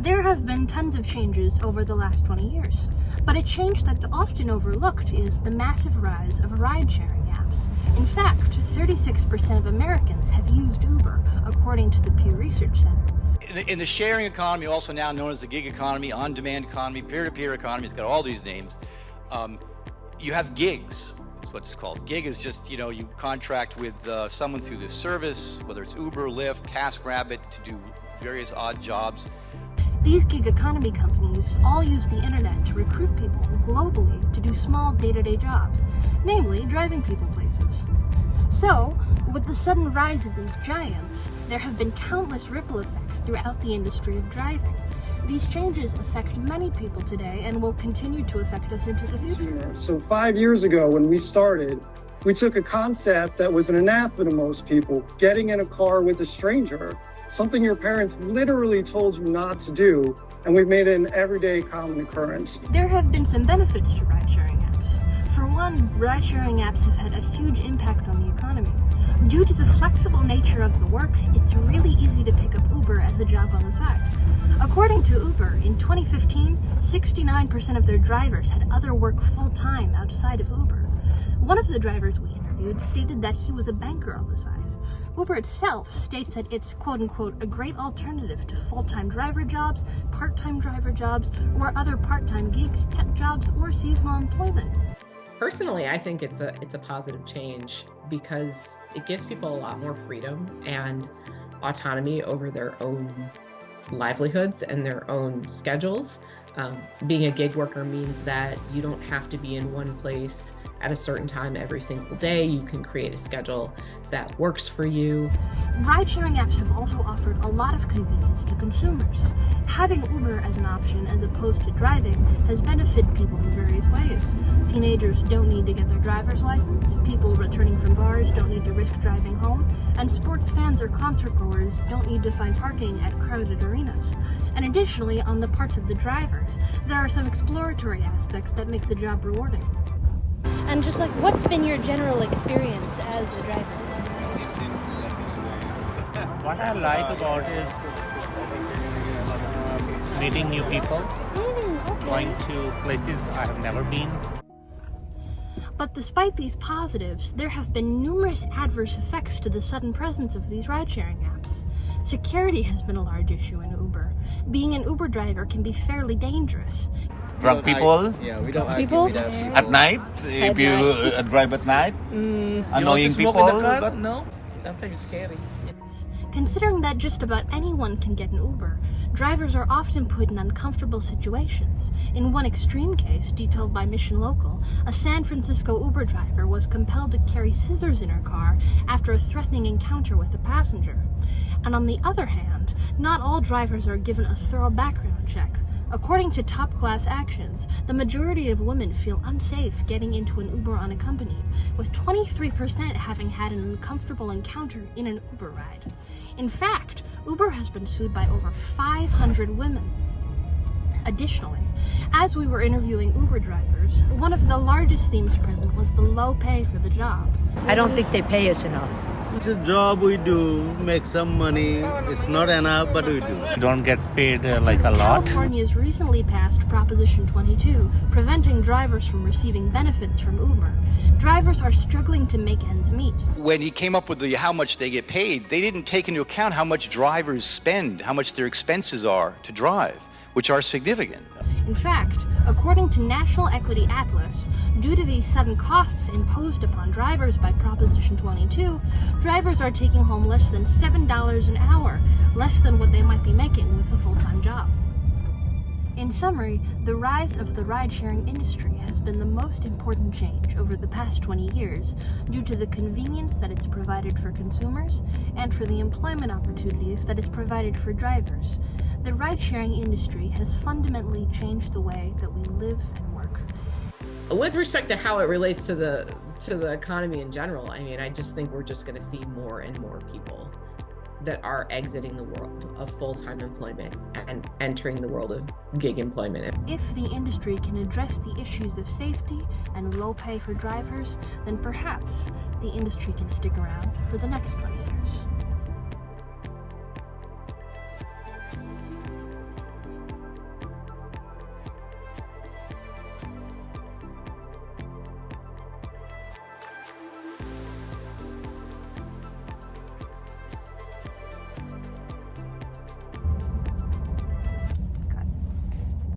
There have been tons of changes over the last 20 years, but a change that's often overlooked is the massive rise of ride-sharing apps. In fact, 36% of Americans have used Uber, according to the Pew Research Center. In the sharing economy, also now known as the gig economy, on-demand economy, peer-to-peer economy, it's got all these names, you have gigs. That's what it's called. Gig is just, you contract with someone through this service, whether it's Uber, Lyft, TaskRabbit, to do various odd jobs. These gig economy companies all use the internet to recruit people globally to do small day-to-day jobs, namely driving people places. So, with the sudden rise of these giants, there have been countless ripple effects throughout the industry of driving. These changes affect many people today and will continue to affect us into the future. So 5 years ago when we started, we took a concept that was an anathema to most people, getting in a car with a stranger, something your parents literally told you not to do, and we've made it an everyday common occurrence. There have been some benefits to ride-sharing apps. For one, ride-sharing apps have had a huge impact on the economy. Due to the flexible nature of the work, it's really easy to pick up Uber as a job on the side. According to Uber, in 2015, 69% of their drivers had other work full-time outside of Uber. One of the drivers we interviewed stated that he was a banker on the side. Uber itself states that it's quote-unquote a great alternative to full-time driver jobs, part-time driver jobs, or other part-time gigs, temp jobs, or seasonal employment. Personally, I think it's a positive change because it gives people a lot more freedom and autonomy over their own livelihoods and their own schedules. Being a gig worker means that you don't have to be in one place at a certain time every single day. You can create a schedule that works for you. Ride-sharing apps have also offered a lot of convenience to consumers. Having Uber as an option as opposed to driving has benefited people in various ways. Teenagers don't need to get their driver's license, people returning from bars don't need to risk driving home, and sports fans or concert goers don't need to find parking at crowded arenas. And additionally, on the part of the drivers, there are some exploratory aspects that make the job rewarding. And just like, what's been your general experience as a driver? What I like about is meeting new people, going to places I have never been. But despite these positives, there have been numerous adverse effects to the sudden presence of these ride-sharing apps. Security has been a large issue in Uber. Being an Uber driver can be fairly dangerous. Drunk people? Yeah, we don't People? At night? If you drive at night? Annoying people? But no, sometimes it's scary. Considering that just about anyone can get an Uber, drivers are often put in uncomfortable situations. In one extreme case, detailed by Mission Local, a San Francisco Uber driver was compelled to carry scissors in her car after a threatening encounter with a passenger. And on the other hand, not all drivers are given a thorough background check. According to Top Class Actions, the majority of women feel unsafe getting into an Uber unaccompanied, with 23% having had an uncomfortable encounter in an Uber ride. In fact, Uber has been sued by over 500 women. Additionally, as we were interviewing Uber drivers, one of the largest themes present was the low pay for the job. I don't think they pay us enough. It's a job we do, make some money. It's not enough, but we do. You don't get paid like a lot. California's recently passed Proposition 22, preventing drivers from receiving benefits from Uber. Drivers are struggling to make ends meet. When he came up with how much they get paid, they didn't take into account how much drivers spend, how much their expenses are to drive, which are significant. In fact, according to National Equity Atlas, due to these sudden costs imposed upon drivers by Proposition 22, drivers are taking home less than $7 an hour, less than what they might be making with a full-time job. In summary, the rise of the ride-sharing industry has been the most important change over the past 20 years due to the convenience that it's provided for consumers and for the employment opportunities that it's provided for drivers. The ride-sharing industry has fundamentally changed the way that we live and work. With respect to how it relates to the economy in general, I mean, I just think we're just going to see more and more people that are exiting the world of full-time employment and entering the world of gig employment. If the industry can address the issues of safety and low pay for drivers, then perhaps the industry can stick around for the next 20 years.